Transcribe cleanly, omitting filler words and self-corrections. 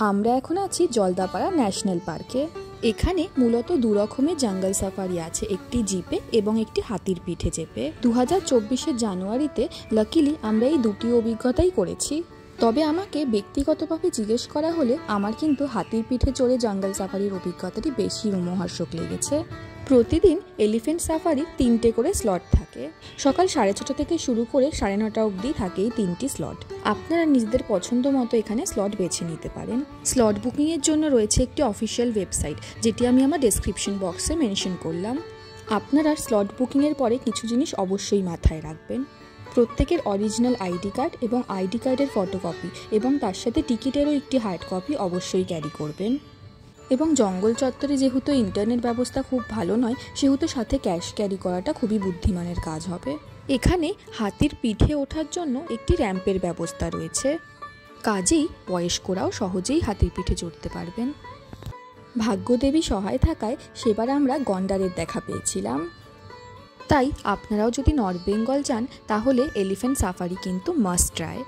আমরা এখন আছি জলদাপাড়া ন্যাশনাল পার্কে। এখানে মূলত দু রকমের জঙ্গল সাফারি আছে, একটি জিপে এবং একটি হাতির পিঠে চেপে। 2024-এর জানুয়ারিতে লাকিলি আমরা এই দুটি অভিজ্ঞতাই করেছি। তবে আমাকে ব্যক্তিগতভাবে জিজ্ঞেস করা হলে আমার কিন্তু হাতির পিঠে চড়ে জঙ্গল সাফারির অভিজ্ঞতাটি বেশি রোমহর্ষক লেগেছে। প্রতিদিন এলিফ্যান্ট সাফারি 3টে করে স্লট থাকে। সকাল 6:30 থেকে শুরু করে 9:30 অবধি থাকে এই 3টি স্লট। আপনারা নিজেদের পছন্দ মতো এখানে স্লট বেছে নিতে পারেন। স্লট বুকিংয়ের জন্য রয়েছে একটি অফিসিয়াল ওয়েবসাইট, যেটি আমি আমার ডেসক্রিপশন বক্সে মেনশন করলাম। আপনারা স্লট বুকিংয়ের পরে কিছু জিনিস অবশ্যই মাথায় রাখবেন। প্রত্যেকের অরিজিনাল আইডি কার্ড এবং আইডি কার্ডের ফটোকপি এবং তার সাথে টিকিটেরও একটি হার্ড কপি অবশ্যই ক্যারি করবেন। এবং জঙ্গল চত্বরে যেহেতু ইন্টারনেট ব্যবস্থা খুব ভালো নয়, সেহেতু সাথে ক্যাশ ক্যারি করাটা খুবই বুদ্ধিমানের কাজ হবে। এখানে হাতির পিঠে ওঠার জন্য একটি র্যাম্পের ব্যবস্থা রয়েছে, কাজেই বয়স্করাও সহজেই হাতির পিঠে চড়তে পারবেন। ভাগ্যদেবী সহায় থাকায় সেবার আমরা গন্ডারের দেখা পেয়েছিলাম। তাই আপনারাও যদি নর্থ বেঙ্গল যান তাহলে এলিফ্যান্ট সাফারি কিন্তু মাস্ট ট্রাই।